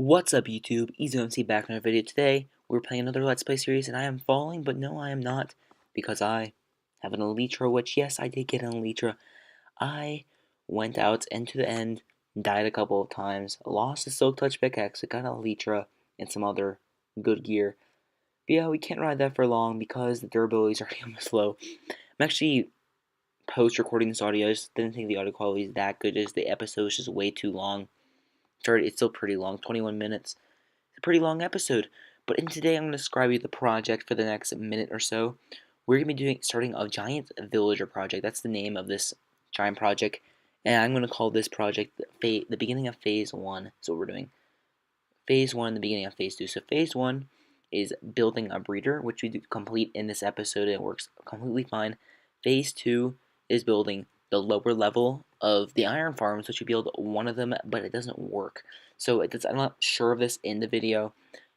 What's up YouTube, EasyGoingMC back in another video. Today, we're playing another Let's Play series and I am falling, but no I am not, because I have an Elytra, which yes, I did get an Elytra. I went out into the end, died a couple of times, lost the Silk Touch pickaxe, got an Elytra, and some other good gear. But yeah, we can't ride that for long because the durability is already almost low. I'm actually post-recording this audio. I just didn't think the audio quality is that good, as the episode is just way too long. Sorry, it's still pretty long, 21 minutes. A pretty long episode, but in today I'm going to describe you the project for the next minute or so. We're going to be starting a giant villager project. That's the name of this giant project, and I'm going to call this project the beginning of phase 1. So what we're doing. Phase 1, the beginning of phase 2. So phase 1 is building a breeder, which we complete in this episode, and it works completely fine. Phase 2 is building the lower level of the iron farms, which we build one of them, but it doesn't work. So I'm not sure of this in the video,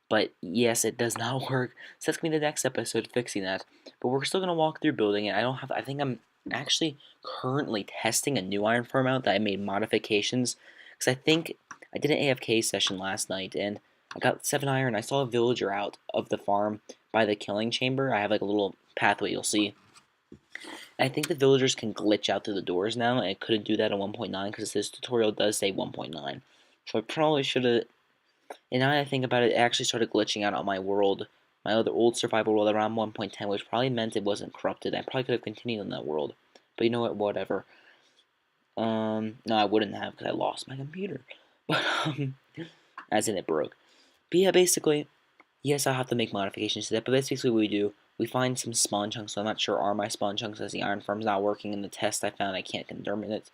but yes, it does not work. So that's gonna be the next episode, fixing that. But we're still gonna walk through building it. I think I'm actually currently testing a new iron farm out that I made modifications, because I think I did an AFK session last night and I got 7 iron. I saw a villager out of the farm by the killing chamber. I have like a little pathway you'll see. I think the villagers can glitch out through the doors now, and it couldn't do that at 1.9 because this tutorial does say 1.9. So I probably should have. And now that I think about it, it actually started glitching out on my world, my other old survival world around 1.10, which probably meant it wasn't corrupted. I probably could have continued in that world. But you know what? Whatever. No, I wouldn't have because I lost my computer. But, as in it broke. But yeah, basically, yes, I'll have to make modifications to that, but that's basically what we do. We find some spawn chunks, so I'm not sure are my spawn chunks, as the iron farm's not working in the test I found. I can't determine it.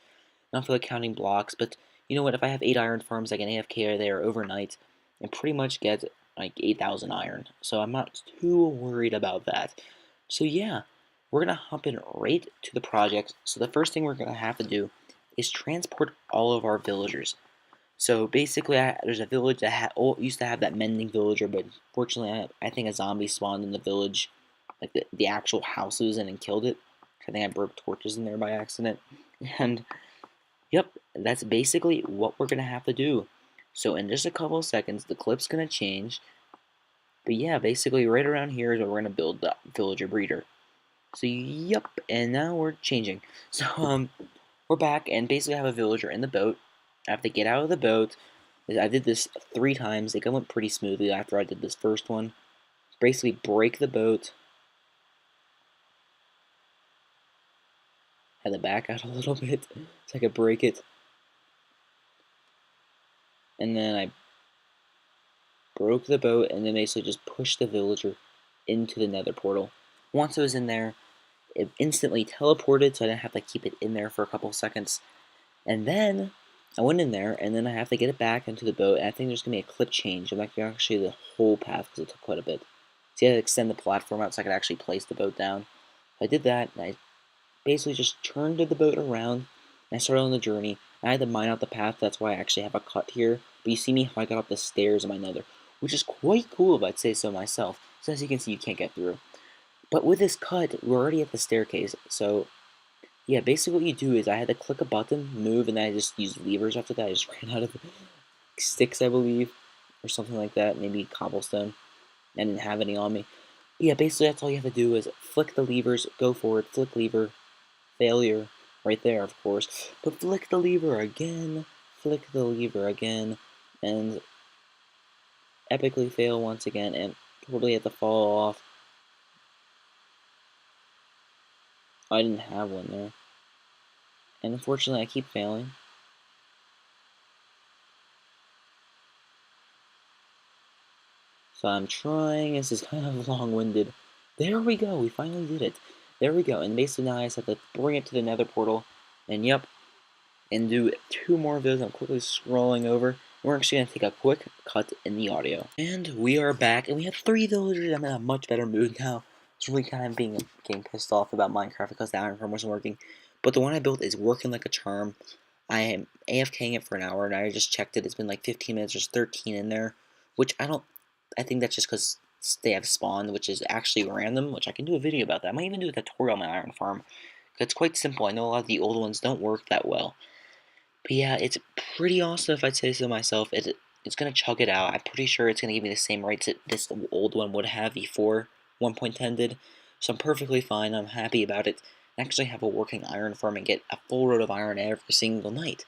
I don't feel like counting blocks, but you know what? If I have 8 iron farms, I can AFK there overnight and pretty much get like 8,000 iron. So I'm not too worried about that. So yeah, we're going to hop in right to the project. So the first thing we're going to have to do is transport all of our villagers. So basically, there's a village that used to have that mending villager, but fortunately, I think a zombie spawned in the village, like the actual houses, and killed it. I think I broke torches in there by accident. And yep, that's basically what we're gonna have to do. So in just a couple of seconds, the clip's gonna change. But yeah, basically right around here is where we're gonna build the villager breeder. So yep, and now we're changing. So we're back, and basically I have a villager in the boat. I have to get out of the boat. I did this 3 times. It went pretty smoothly after I did this first one. Basically break the boat. Had to back out a little bit so I could break it. And then I broke the boat, and then basically just pushed the villager into the nether portal. Once it was in there, it instantly teleported, so I didn't have to keep it in there for a couple seconds. And then I went in there, and then I have to get it back into the boat, and I think there's going to be a clip change. I'm like, actually the whole path, because it took quite a bit. So I had to extend the platform out so I could actually place the boat down. So I did that, and I basically just turned the boat around, and I started on the journey. I had to mine out the path, that's why I actually have a cut here. But you see me how I got up the stairs in my nether, which is quite cool if I'd say so myself. So as you can see, you can't get through. But with this cut, we're already at the staircase, so yeah, basically what you do is I had to click a button, move, and then I just used levers after that. I just ran out of sticks, I believe, or something like that, maybe cobblestone. I didn't have any on me. But yeah, basically that's all you have to do is flick the levers, go forward, flick lever, failure, right there, of course. But flick the lever again, and epically fail once again, and totally have to fall off. I didn't have one there. And unfortunately, I keep failing. So I'm trying. This is kind of long-winded. There we go. We finally did it. There we go. And basically now I just have to bring it to the nether portal. And yep. And do 2 more videos. I'm quickly scrolling over. We're actually going to take a quick cut in the audio. And we are back. And we have 3 villagers. I'm in a much better mood now. It's really kind of getting pissed off about Minecraft because the iron farm wasn't working. But the one I built is working like a charm. I am AFKing it for an hour, and I just checked it. It's been like 15 minutes. There's 13 in there, which I think that's just because they have spawned, which is actually random, which I can do a video about that. I might even do a tutorial on my iron farm. It's quite simple. I know a lot of the old ones don't work that well. But yeah, it's pretty awesome if I'd say so myself. It it's gonna chug it out. I'm pretty sure it's gonna give me the same rates that this old one would have before 1.10 did. So I'm perfectly fine. I'm happy about it. I actually have a working iron farm and get a full load of iron every single night.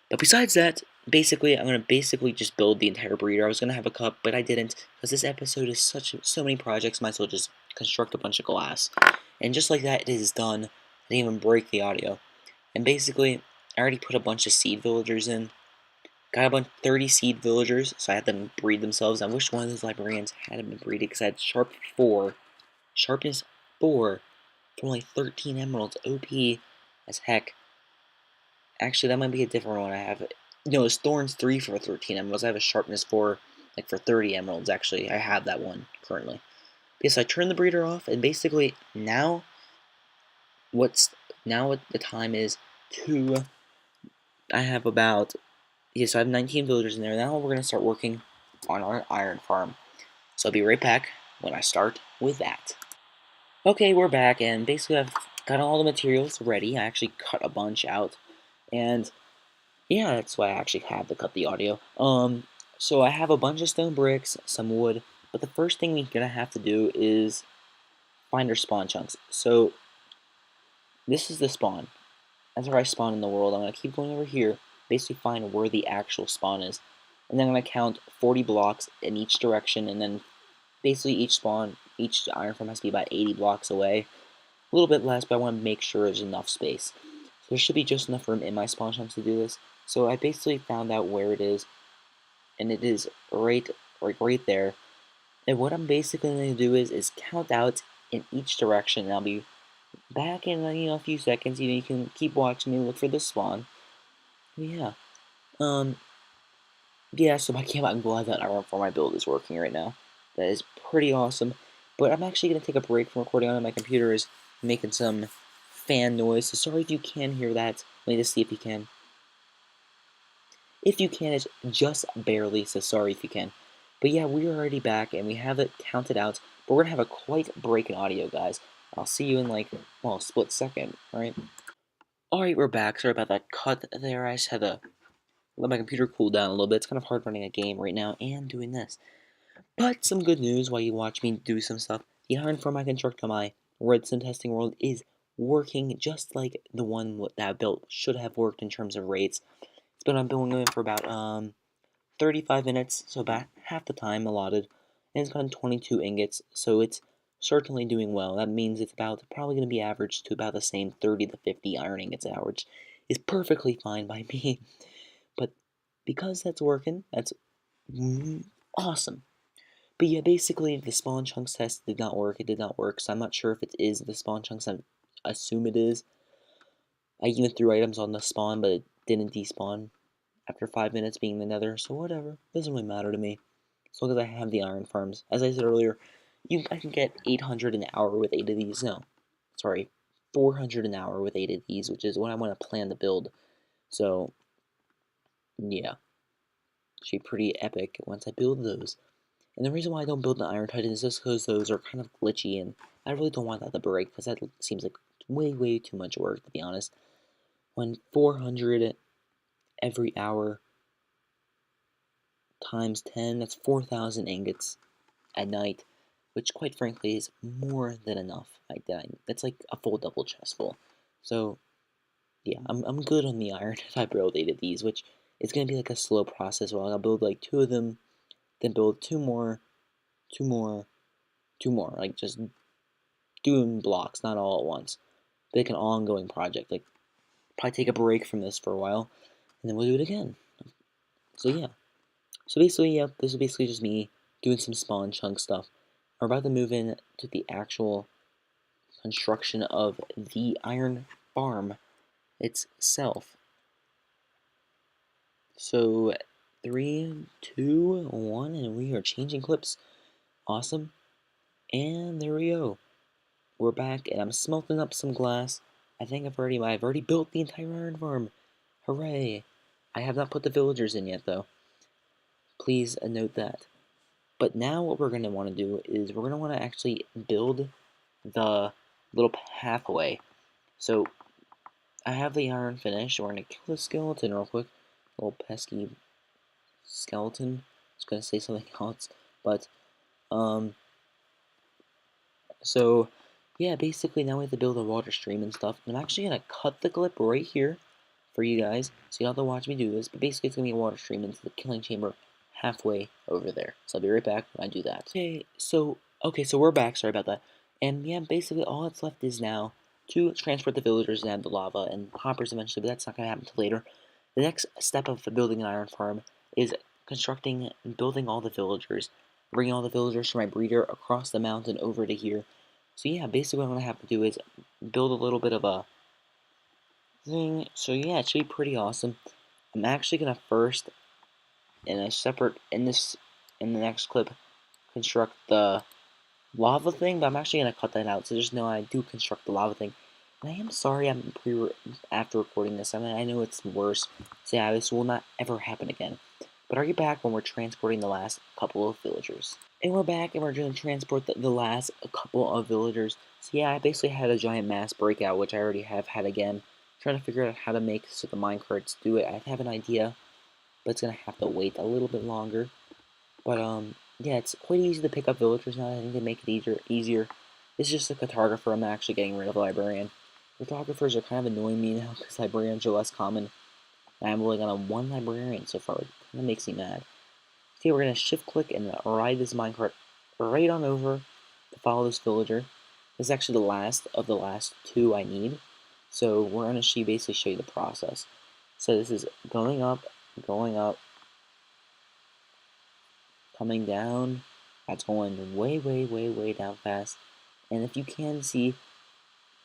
But besides that, basically, I'm gonna just build the entire breeder. I was gonna have a cup, but I didn't because this episode is so many projects. Might as well just construct a bunch of glass. And just like that, it is done. I didn't even break the audio. And basically, I already put a bunch of seed villagers in. Got about 30 seed villagers, so I had them breed themselves. I wish one of those librarians had been breeded because I had sharpness 4 for only 13 emeralds. OP as heck. Actually, that might be a different one I have. No, it's thorns 3 for 13 emeralds. I have a sharpness 4 like for 30 emeralds. Actually, I have that one currently. Yes, I turned the breeder off, and basically now what the time is 2. I have about so I have 19 villagers in there. Now we're gonna start working on our iron farm. So I'll be right back when I start with that. Okay, we're back, and basically I've got all the materials ready. I actually cut a bunch out, and yeah, that's why I actually have to cut the audio. So I have a bunch of stone bricks, some wood, but the first thing we're gonna have to do is find our spawn chunks. So this is the spawn. That's where I spawn in the world. I'm gonna keep going over here, basically find where the actual spawn is, and then I'm gonna count 40 blocks in each direction, and then basically each iron farm has to be about 80 blocks away. A little bit less, but I want to make sure there's enough space. So there should be just enough room in my spawn chunks to do this. So I basically found out where it is, and it is right there. And what I'm basically going to do is count out in each direction, and I'll be back in a few seconds. You can keep watching me look for the spawn. But yeah, um, yeah. So I'm glad that iron farm my build is working right now. That is pretty awesome. But I'm actually gonna take a break from recording on my computer. Is making some fan noise. So sorry if you can hear that. Let me just see if you can. If you can, it's just barely. So sorry if you can. But yeah, we are already back and we have it counted out. But we're gonna have a quite break in audio, guys. I'll see you in like a split second. All right. All right, we're back. Sorry about that cut there. I just had to let my computer cool down a little bit. It's kind of hard running a game right now and doing this. But some good news while you watch me do some stuff. The iron farm I construct on my redstone testing world is working just like the one that I built should have worked in terms of rates. It's been on building for about 35 minutes, so about half the time allotted, and it's gotten 22 ingots, so it's certainly doing well. That means it's about probably going to be averaged to about the same 30 to 50 iron ingots an hour, which is perfectly fine by me. But because that's working, that's awesome. But yeah, basically the spawn chunks test did not work. It did not work, so I'm not sure if it is the spawn chunks. I assume it is. I even threw items on the spawn, but it didn't despawn after 5 minutes being the nether, so whatever. Doesn't really matter to me. As long as I have the iron farms. As I said earlier, I can get 800 an hour with 8 of these. No, sorry, 400 an hour with 8 of these, which is what I want to plan to build. So, yeah. Should be pretty epic once I build those. And the reason why I don't build the Iron Titan is just because those are kind of glitchy, and I really don't want that to break, because that seems like way too much work, to be honest. When 400 every hour times 10, that's 4,000 ingots at night, which quite frankly is more than enough. That's like a full double chest full. So, yeah, I'm good on the iron if I build 8 of these, which is going to be like a slow process. Well, I'll build like 2 of them, then build 2 more, 2 more, 2 more, like just doing blocks, not all at once. But like an ongoing project. Like probably take a break from this for a while, and then we'll do it again. So yeah. So basically, yeah, this is basically just me doing some spawn chunk stuff. We're about to move in to the actual construction of the iron farm itself. So 3, 2, 1, and we are changing clips. Awesome. And there we go. We're back, and I'm smelting up some glass. I think I've already built the entire iron farm. Hooray! I have not put the villagers in yet, though. Please note that. But now what we're going to want to do is we're going to want to actually build the little pathway. So I have the iron finished. We're going to kill the skeleton real quick. Little pesky skeleton. I was gonna say something else, but so yeah, basically now we have to build a water stream and stuff. And I'm actually gonna cut the clip right here for you guys, so you don't have to watch me do this. But basically, it's gonna be a water stream into the killing chamber halfway over there. So I'll be right back when I do that. Okay, so we're back. Sorry about that. And yeah, basically all that's left is now to transport the villagers and the lava and hoppers eventually, but that's not gonna happen until later. The next step of building an iron farm is constructing and building all the villagers, bringing all the villagers from my breeder across the mountain over to here. So yeah, basically what I'm gonna have to do is build a little bit of a thing. So yeah, it should be pretty awesome. I'm actually gonna first, in the next clip, construct the lava thing, but I'm actually gonna cut that out. So just know I do construct the lava thing. And I am sorry I'm after recording this. I mean, I know it's worse. So yeah, this will not ever happen again. But are you back when we're transporting the last couple of villagers? And we're back, and we're going to transport the last couple of villagers. So yeah, I basically had a giant mass breakout, which I already have had again. Trying to figure out how to make so the minecarts do it. I have an idea, but it's going to have to wait a little bit longer. But yeah, it's quite easy to pick up villagers now. I think they make it easier. This is just a cartographer. I'm actually getting rid of a librarian. Cartographers are kind of annoying me now because librarians are less common. I'm only on one librarian so far. It kind of makes me mad. Okay, we're going to shift click and ride this minecart right on over to follow this villager. This is actually the last of the last two I need. So we're going to basically show you the process. So this is going up, coming down. That's going way, way, way, way down fast. And if you can see,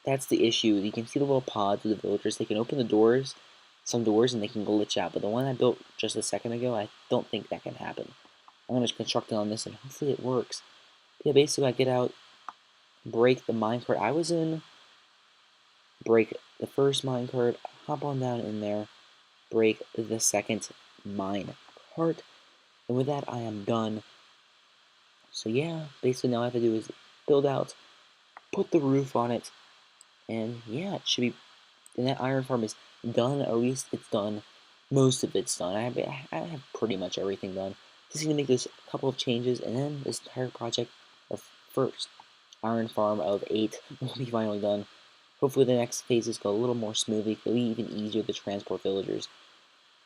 that's the issue. You can see the little pods of the villagers. They can open the doors, some doors, and they can glitch out. But the one I built just a second ago, I don't think that can happen. I'm going to construct it on this, and hopefully it works. But yeah, basically I get out, break the minecart I was in, break the first minecart, hop on down in there, break the second minecart, and with that I am done. So yeah, basically now all I have to do is build out, put the roof on it, and yeah, it should be, and that iron farm is done. At least it's done. Most of it's done. I have pretty much everything done. Just need to make this couple of changes, and then this entire project, the first iron farm of 8, will be finally done. Hopefully the next phases go a little more smoothly. It'll be even easier to transport villagers.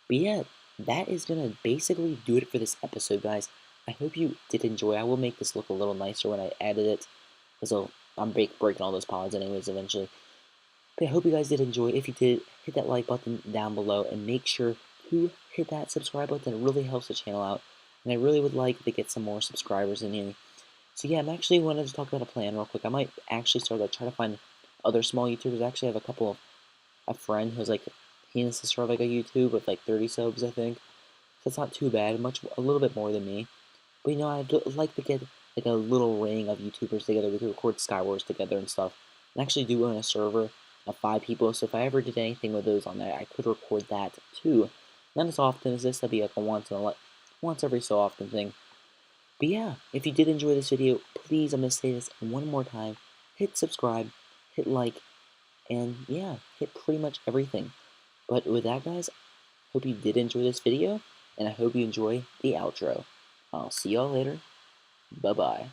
But yeah, that is gonna basically do it for this episode, guys. I hope you did enjoy. I will make this look a little nicer when I edit it, because I'm breaking all those pods anyways eventually. But I hope you guys did enjoy. If you did, hit that like button down below and make sure to hit that subscribe button. It really helps the channel out, and I really would like to get some more subscribers in here. So yeah, I'm actually wanted to talk about a plan real quick. I might actually start to try to find other small YouTubers. I actually have a friend who's like, he and his sister have like a YouTube with like 30 subs, I think. So it's not too bad, a little bit more than me. But you know, I'd like to get like a little ring of YouTubers together. We could record Skywars together and stuff. And actually do own a server of 5 people, so if I ever did anything with those on there, I could record that too. Not as often as this, that'd be like a once every so often thing. But yeah, if you did enjoy this video, please, I'm gonna say this one more time, hit subscribe, hit like, and yeah, hit pretty much everything. But with that, guys, hope you did enjoy this video, and I hope you enjoy the outro. I'll see y'all later. Bye-bye.